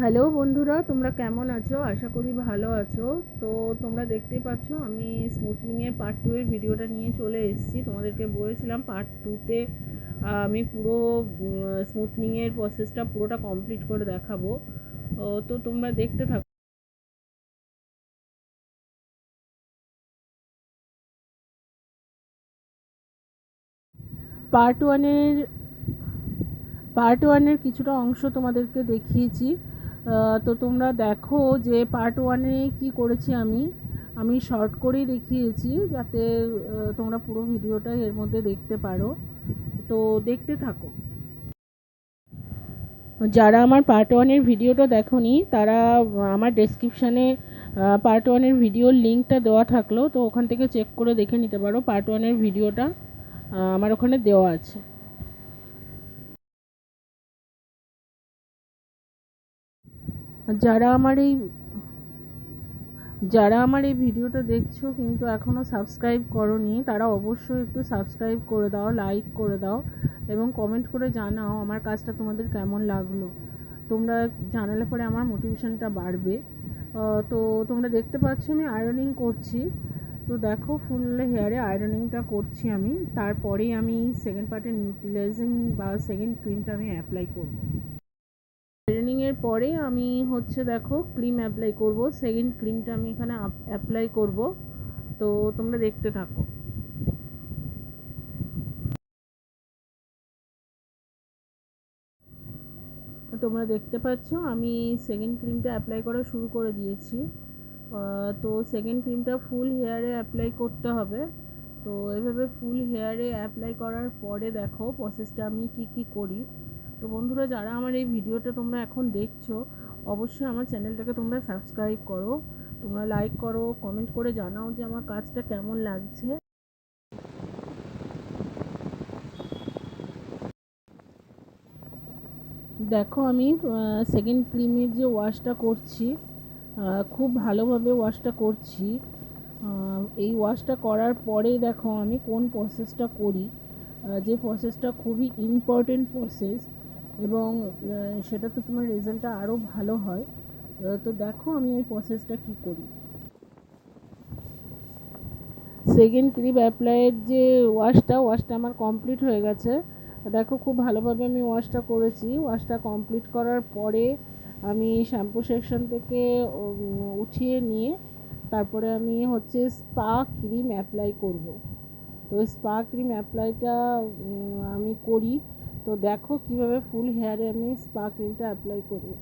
Hello বন্ধুরা, তোমরা কেমন আছো? আশা করি ভালো আছো। তো তোমরা দেখতেই পাচ্ছ আমি স্মুথনিংয়ের পার্ট 2 এর ভিডিওটা নিয়ে চলে এসেছি। তোমাদেরকে বলেছিলাম পার্ট 2তে আমি পুরো স্মুথনিংয়ের প্রসেসটা পুরোটা কমপ্লিট করে দেখাবো। তো তোমরা দেখতে থাকো। পার্ট ওয়ানের পার্ট ওয়ানের কিছুটা অংশ তোমাদেরকে দেখিয়েছি। তো তোমরা দেখো যে পার্ট ওয়ানে কি করেছি আমি শর্ট করেই দেখিয়েছি, যাতে তোমরা পুরো ভিডিওটা এর মধ্যে দেখতে পারো। তো দেখতে থাকো। যারা আমার পার্ট ওয়ানের ভিডিওটা দেখোনি তারা আমার ডেসক্রিপশানে পার্ট ওয়ানের ভিডিওর লিঙ্কটা দেওয়া থাকলো, তো ওখান থেকে চেক করে দেখে নিতে পারো। পার্ট ওয়ানের ভিডিওটা আমার ওখানে দেওয়া আছে। যারা আমার এই যারা আমার এই ভিডিওটা দেখছো কিন্তু এখনও সাবস্ক্রাইব করোনি, তারা অবশ্যই একটু সাবস্ক্রাইব করে দাও, লাইক করে দাও এবং কমেন্ট করে জানাও আমার কাজটা তোমাদের কেমন লাগলো। তোমরা জানালে পরে আমার মোটিভেশনটা বাড়বে। তো তোমরা দেখতে পাচ্ছ আমি আয়রনিং করছি। তো দেখো ফুল হেয়ারে আয়রনিংটা করছি আমি, তারপরেই আমি সেকেন্ড পার্টে নিউট্রিলাইজিং বা সেকেন্ড ক্রিমটা আমি অ্যাপ্লাই করবো। আয়রনিংয়ের পরে আমি দেখো ক্রিম অ্যাপ্লাই করব। সেকেন্ড ক্রিমটা আমি এখানে অ্যাপ্লাই করব। তো তোমরা দেখতে থাকো। তোমরা দেখতে পাচ্ছ আমি সেকেন্ড ক্রিমটা অ্যাপ্লাই করা শুরু করে দিয়েছি। তো সেকেন্ড ক্রিমটা ফুল হেয়ারে অ্যাপ্লাই করতে হবে। তো এভাবে ফুল হেয়ারে অ্যাপ্লাই করার পরে দেখো প্রসেসটা আমি কি করি। তো বন্ধুরা, যারা আমার এই ভিডিওটা তোমরা এখন দেখছো, অবশ্যই আমার চ্যানেলটাকে তোমরা সাবস্ক্রাইব করো, তোমরা লাইক করো, কমেন্ট করে জানাও যে আমার কাজটা কেমন লাগছে। দেখো আমি সেকেন্ড ক্রিমের যে ওয়াশটা করছি, খুব ভালোভাবে ওয়াশটা করছি। এই ওয়াশটা করার পরেই দেখো আমি কোন প্রসেসটা করি, যে প্রসেসটা খুবই ইম্পর্টেন্ট প্রসেস এবং সেটাতে তোমার রেজাল্টটা আরও ভালো হয়। তো দেখো আমি এই প্রসেসটা কি করি। সেকেন্ড ক্রিম অ্যাপ্লাইয়ের যে ওয়াশটা আমার কমপ্লিট হয়ে গেছে। দেখো খুব ভালোভাবে আমি ওয়াশটা করেছি। ওয়াশটা কমপ্লিট করার পরে আমি শ্যাম্পু সেকশন থেকে উঠিয়ে নিয়ে তারপরে আমি স্পা ক্রিম অ্যাপ্লাই করব। তো স্পা ক্রিম অ্যাপ্লাইটা আমি করি। তো দেখো কিভাবে ফুল হেয়ারে আমি স্পা ক্রিমটা অ্যাপ্লাই করি।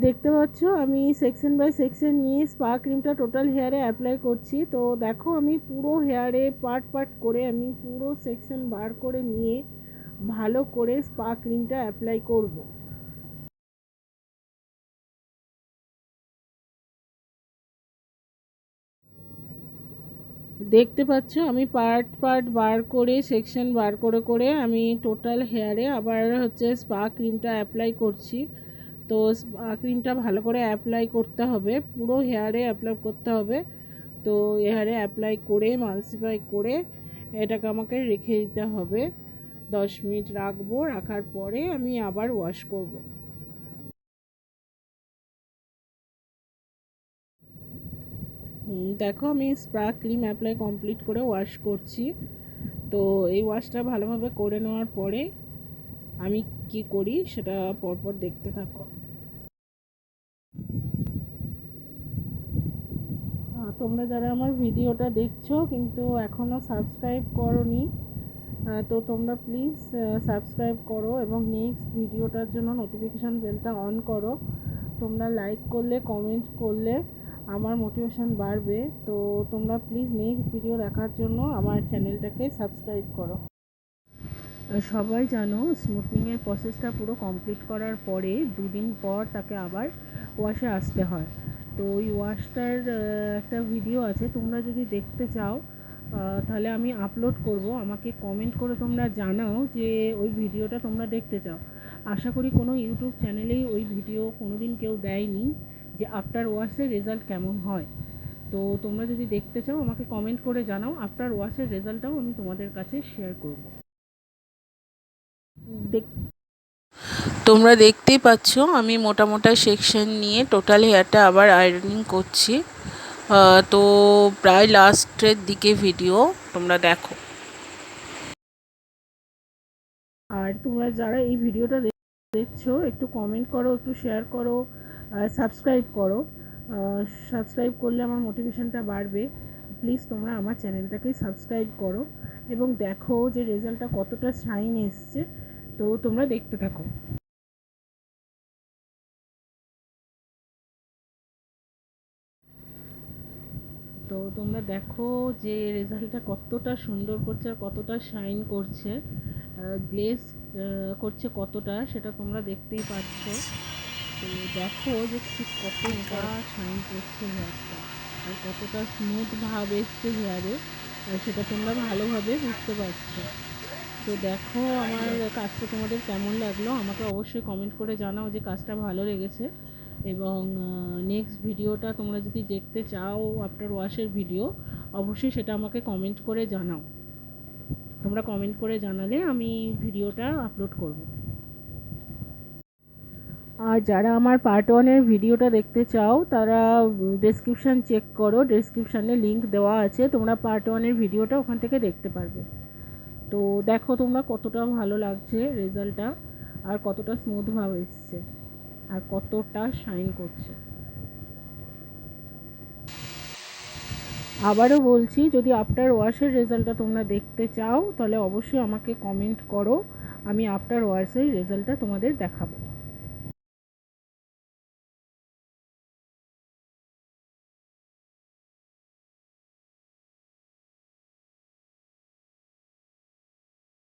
দেখতে পাচ্ছ আমি সেকশন বাই সেকশন নিয়ে স্পা ক্রিমটা টোটাল হেয়ারে অ্যাপ্লাই করছি। তো দেখো আমি পুরো হেয়ারে পার্ট পার্ট করে আমি পুরো সেকশন বার করে নিয়ে ভালো করে স্পা ক্রিমটা অ্যাপ্লাই করব। দেখতে পাচ্ছ আমি পার্ট পার্ট বার করে সেকশন বার করে করে আমি টোটাল হেয়ারে আবার স্পা ক্রিমটা অ্যাপ্লাই করছি। তো স্পা ক্রিমটা ভালো করে অ্যাপ্লাই করতে হবে, পুরো হেয়ারে অ্যাপ্লাই করতে হবে। তো হেয়ারে অ্যাপ্লাই করে মালসিফাই করে এটাকে আমাকে রেখে দিতে হবে। 10 মিনিট রাখবো, রাখার পরে আমি আবার ওয়াশ করব। দেখো আমি স্পা ক্রিম অ্যাপ্লাই কমপ্লিট করে ওয়াশ করছি। তো এই ওয়াশটা ভালোভাবে করে নেওয়ার পরে আমি কি করি সেটা পরপর দেখতে থাকো। তোমরা যারা আমার ভিডিওটা দেখছো কিন্তু এখনও সাবস্ক্রাইব করোনি, তো তোমরা প্লিজ সাবস্ক্রাইব করো এবং নেক্সট ভিডিওটার জন্য নোটিফিকেশান বেলটা অন করো। তোমরা লাইক করলে, কমেন্ট করলে আমার মোটিভেশন বাড়বে। তো তোমরা প্লিজ নেক্সট ভিডিও দেখার জন্য আমার চ্যানেলটাকে সাবস্ক্রাইব করো। সবাই জানো স্মুথনিংয়ের প্রসেসটা পুরো কমপ্লিট করার পরে 2 দিন পর তাকে আবার ওয়াশে আসতে হয়। তো ওই ওয়াশটার একটা ভিডিও আছে, তোমরা যদি দেখতে চাও তাহলে আমি আপলোড করব। আমাকে কমেন্ট করে তোমরা জানাও যে ওই ভিডিওটা তোমরা দেখতে চাও। আশা করি কোনো ইউটিউব চ্যানেলেই ওই ভিডিও কোনো দিন কেউ দেয়নি যে আফটার ওয়াশের রেজাল্ট কেমন হয়। তো তোমরা যদি দেখতে চাও আমাকে কমেন্ট করে জানাও, আফটার ওয়াশের রেজাল্টটাও আমি তোমাদের কাছে শেয়ার করব। তোমরা দেখতেই পাচ্ছ আমি মোটা মোটা সেকশন নিয়ে টোটাল হেয়ারটা আবার আয়রনিং করছি। তো প্রায় লাস্টের দিকে ভিডিও, তোমরা দেখো। আর তোমরা যারা এই ভিডিওটা দেখছো একটু কমেন্ট করো, একটু শেয়ার করো, সাবস্ক্রাইব করো। সাবস্ক্রাইব করলে আমার মোটিভেশনটা বাড়বে। প্লিজ তোমরা আমার চ্যানেলটাকে সাবস্ক্রাইব করো এবং দেখো যে রেজাল্টটা কতটা শাইন এসছে। তো তোমরা দেখতে থাকো। তো তোমরা দেখো যে রেজাল্টটা কতটা সুন্দর করছে আর কতটা শাইন করছে, গ্লেজ করছে কতটা, সেটা তোমরা দেখতেই পাচ্ছ। তো দেখো যে ঠিক কতটা শাইন করছে হেয়ারটা আর কতটা স্মুথ ভাব এসছে হেয়ারে, সেটা তোমরা ভালোভাবে বুঝতে পারছো। তো দেখো আমার কাজটা তোমাদের কেমন লাগলো আমাকে অবশ্যই কমেন্ট করে জানাও যে কাজটা ভালো লেগেছে। এবং নেক্সট ভিডিওটা তোমরা যদি দেখতে চাও আফটার ওয়াশের ভিডিও, অবশ্যই সেটা আমাকে কমেন্ট করে জানাও। তোমরা কমেন্ট করে জানালে আমি ভিডিওটা আপলোড করব। আর যারা আমার পার্ট ওয়ানের ভিডিওটা দেখতে চাও তারা ডেসক্রিপশান চেক করো, ডেসক্রিপশানে লিংক দেওয়া আছে, তোমরা পার্ট ওয়ানের ভিডিওটা ওখান থেকে দেখতে পারবে। তো দেখো তোমরা কতটা ভালো লাগছে রেজাল্টটা আর কতটা স্মুথভাবে এসছে আর কতটা শাইন করছে। আবারও বলছি, যদি আফটার ওয়াশের রেজাল্টটা তোমরা দেখতে চাও তাহলে অবশ্যই আমাকে কমেন্ট করো, আমি আফটার ওয়াশের রেজাল্টটা তোমাদের দেখাবো।